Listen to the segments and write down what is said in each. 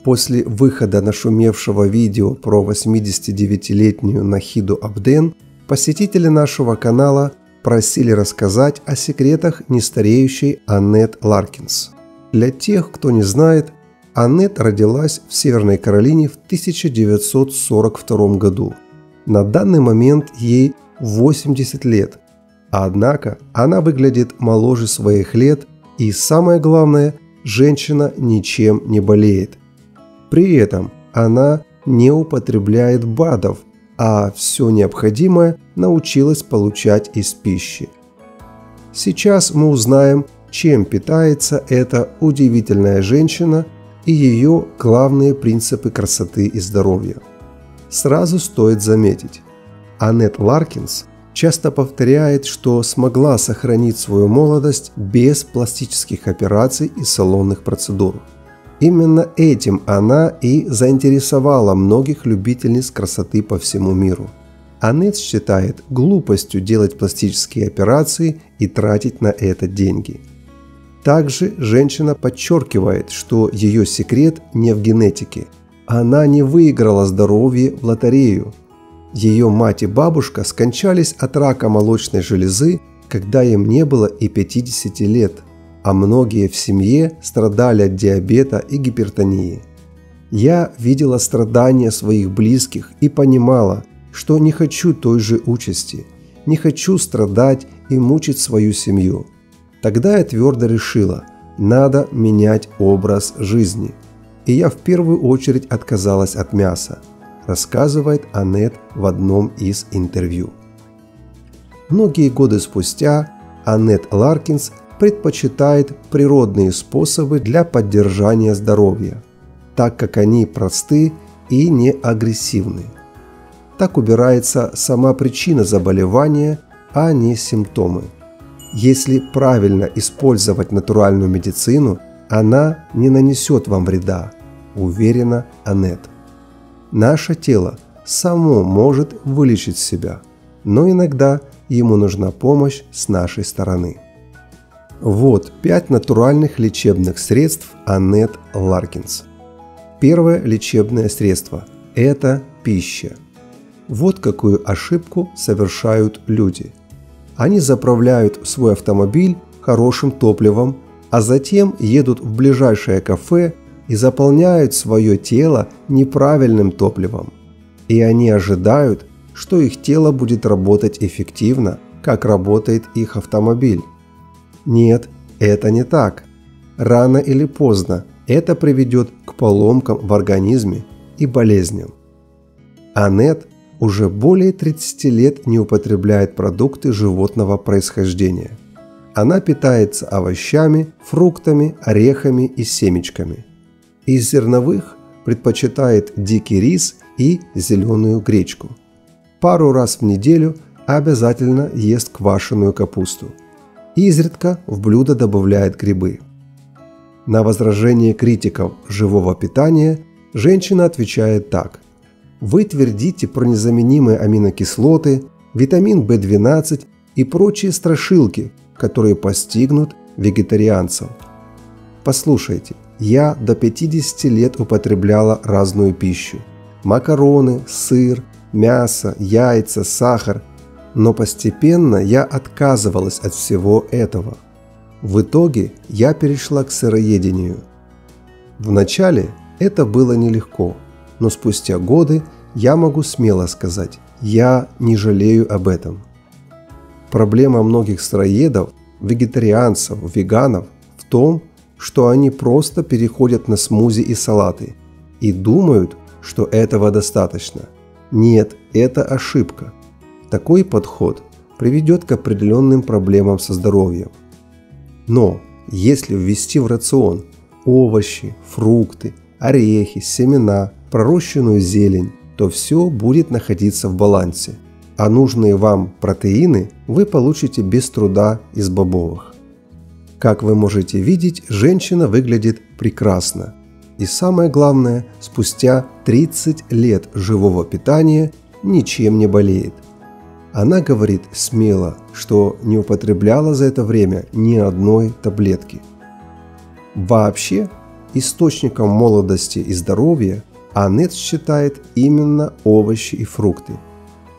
После выхода нашумевшего видео про 89-летнюю Нахиду Абден, посетители нашего канала просили рассказать о секретах нестареющей Аннет Ларкинс. Для тех, кто не знает, Аннет родилась в Северной Каролине в 1942 году. На данный момент ей 80 лет, однако она выглядит моложе своих лет и, самое главное, женщина ничем не болеет. При этом она не употребляет БАДов, а все необходимое научилась получать из пищи. Сейчас мы узнаем, чем питается эта удивительная женщина и ее главные принципы красоты и здоровья. Сразу стоит заметить, Аннет Ларкинс часто повторяет, что смогла сохранить свою молодость без пластических операций и салонных процедур. Именно этим она и заинтересовала многих любительниц красоты по всему миру. Аннет считает глупостью делать пластические операции и тратить на это деньги. Также женщина подчеркивает, что ее секрет не в генетике. Она не выиграла здоровье в лотерею. Ее мать и бабушка скончались от рака молочной железы, когда им не было и 50 лет. А многие в семье страдали от диабета и гипертонии. Я видела страдания своих близких и понимала, что не хочу той же участи, не хочу страдать и мучить свою семью. Тогда я твердо решила, надо менять образ жизни. И я в первую очередь отказалась от мяса, рассказывает Аннет в одном из интервью. Многие годы спустя Аннет Ларкинс предпочитает природные способы для поддержания здоровья, так как они просты и не агрессивны. Так убирается сама причина заболевания, а не симптомы. Если правильно использовать натуральную медицину, она не нанесет вам вреда, уверена Аннет. Наше тело само может вылечить себя, но иногда ему нужна помощь с нашей стороны. Вот 5 натуральных лечебных средств Аннет Ларкинс. Первое лечебное средство – это пища. Вот какую ошибку совершают люди. Они заправляют свой автомобиль хорошим топливом, а затем едут в ближайшее кафе и заполняют свое тело неправильным топливом. И они ожидают, что их тело будет работать эффективно, как работает их автомобиль. Нет, это не так. Рано или поздно это приведет к поломкам в организме и болезням. Аннет уже более 30 лет не употребляет продукты животного происхождения. Она питается овощами, фруктами, орехами и семечками. Из зерновых предпочитает дикий рис и зеленую гречку. Пару раз в неделю обязательно ест квашеную капусту. Изредка в блюдо добавляет грибы. На возражение критиков живого питания женщина отвечает так. Вы твердите про незаменимые аминокислоты, витамин В12 и прочие страшилки, которые постигнут вегетарианцев. Послушайте, я до 50 лет употребляла разную пищу. Макароны, сыр, мясо, яйца, сахар. Но постепенно я отказывалась от всего этого. В итоге я перешла к сыроедению. Вначале это было нелегко, но спустя годы я могу смело сказать, я не жалею об этом. Проблема многих сыроедов, вегетарианцев, веганов в том, что они просто переходят на смузи и салаты и думают, что этого достаточно. Нет, это ошибка. Такой подход приведет к определенным проблемам со здоровьем. Но если ввести в рацион овощи, фрукты, орехи, семена, пророщенную зелень, то все будет находиться в балансе, а нужные вам протеины вы получите без труда из бобовых. Как вы можете видеть, женщина выглядит прекрасно. И самое главное, спустя 30 лет живого питания ничем не болеет. Она говорит смело, что не употребляла за это время ни одной таблетки. Вообще, источником молодости и здоровья Аннет считает именно овощи и фрукты.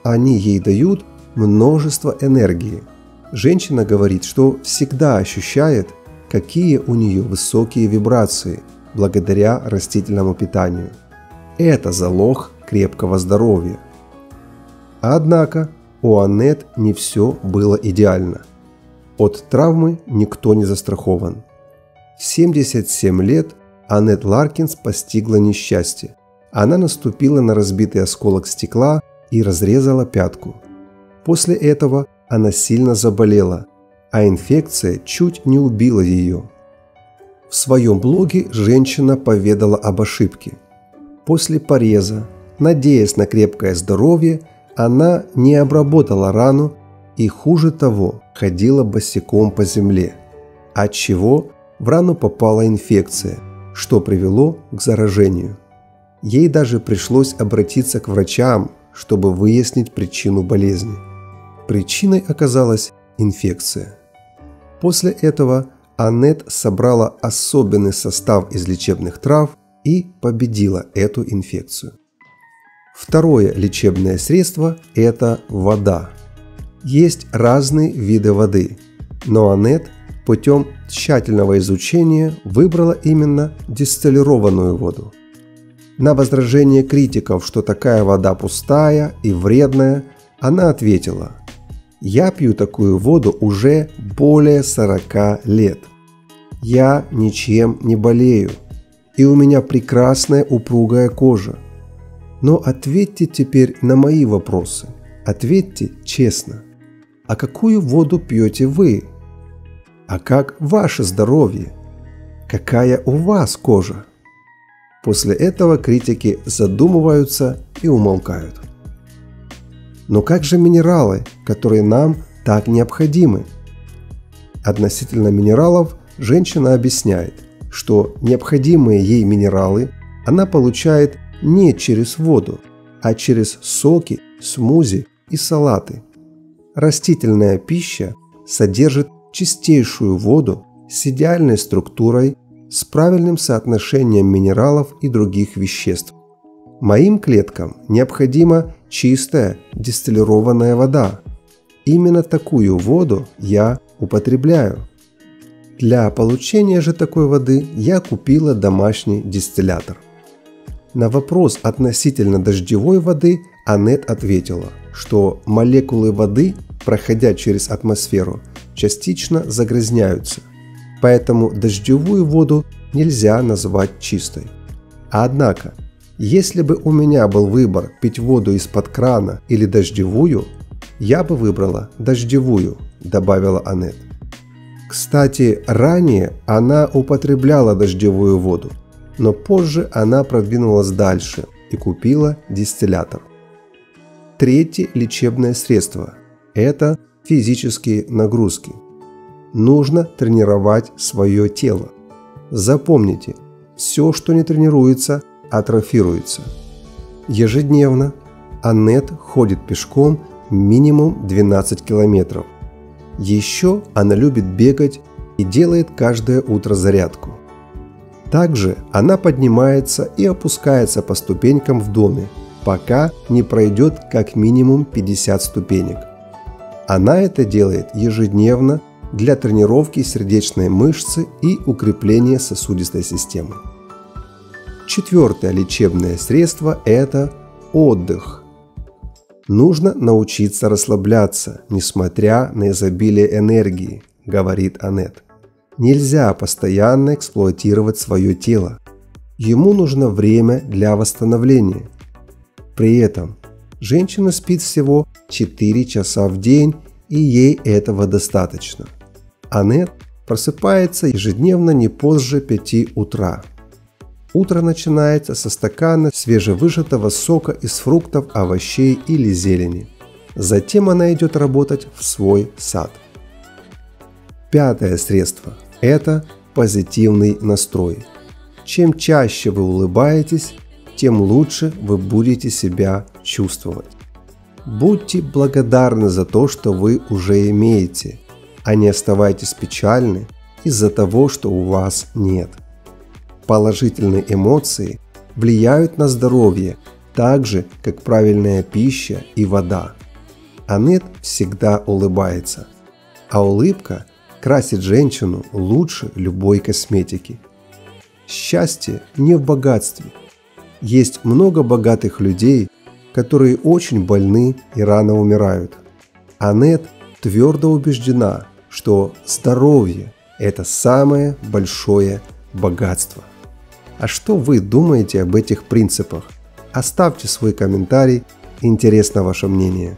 Они ей дают множество энергии. Женщина говорит, что всегда ощущает, какие у нее высокие вибрации благодаря растительному питанию. Это залог крепкого здоровья. Однако у Аннет не все было идеально. От травмы никто не застрахован. В 77 лет Аннет Ларкинс постигла несчастье. Она наступила на разбитый осколок стекла и разрезала пятку. После этого она сильно заболела, а инфекция чуть не убила ее. В своем блоге женщина поведала об ошибке. После пореза, надеясь на крепкое здоровье, она не обработала рану и, хуже того, ходила босиком по земле, отчего в рану попала инфекция, что привело к заражению. Ей даже пришлось обратиться к врачам, чтобы выяснить причину болезни. Причиной оказалась инфекция. После этого Аннет собрала особенный состав из лечебных трав и победила эту инфекцию. Второе лечебное средство – это вода. Есть разные виды воды, но Аннет путем тщательного изучения выбрала именно дистиллированную воду. На возражение критиков, что такая вода пустая и вредная, она ответила: «Я пью такую воду уже более 40 лет. Я ничем не болею, и у меня прекрасная упругая кожа. Но ответьте теперь на мои вопросы. Ответьте честно. А какую воду пьете вы? А как ваше здоровье? Какая у вас кожа?» После этого критики задумываются и умолкают. Но как же минералы, которые нам так необходимы? Относительно минералов женщина объясняет, что необходимые ей минералы она получает не через воду, а через соки, смузи и салаты. Растительная пища содержит чистейшую воду с идеальной структурой, с правильным соотношением минералов и других веществ. Моим клеткам необходима чистая дистиллированная вода. Именно такую воду я употребляю. Для получения же такой воды я купила домашний дистиллятор. На вопрос относительно дождевой воды Аннет ответила, что молекулы воды, проходя через атмосферу, частично загрязняются, поэтому дождевую воду нельзя назвать чистой. Однако, если бы у меня был выбор пить воду из-под крана или дождевую, я бы выбрала дождевую, добавила Аннет. Кстати, ранее она употребляла дождевую воду, но позже она продвинулась дальше и купила дистиллятор. Третье лечебное средство – это физические нагрузки. Нужно тренировать свое тело. Запомните, все, что не тренируется, атрофируется. Ежедневно Аннет ходит пешком минимум 12 километров. Еще она любит бегать и делает каждое утро зарядку. Также она поднимается и опускается по ступенькам в доме, пока не пройдет как минимум 50 ступенек. Она это делает ежедневно для тренировки сердечной мышцы и укрепления сосудистой системы. Четвертое лечебное средство – это отдых. Нужно научиться расслабляться, несмотря на изобилие энергии, говорит Аннет. Нельзя постоянно эксплуатировать свое тело. Ему нужно время для восстановления. При этом женщина спит всего 4 часа в день, и ей этого достаточно. Аннет просыпается ежедневно не позже 5 утра. Утро начинается со стакана свежевыжатого сока из фруктов, овощей или зелени. Затем она идет работать в свой сад. Пятое средство – это позитивный настрой. Чем чаще вы улыбаетесь, тем лучше вы будете себя чувствовать. Будьте благодарны за то, что вы уже имеете, а не оставайтесь печальны из-за того, что у вас нет. Положительные эмоции влияют на здоровье так же, как правильная пища и вода. Аннет всегда улыбается, а улыбка красит женщину лучше любой косметики. Счастье не в богатстве. Есть много богатых людей, которые очень больны и рано умирают. Аннет твердо убеждена, что здоровье – это самое большое богатство. А что вы думаете об этих принципах? Оставьте свой комментарий, интересно ваше мнение.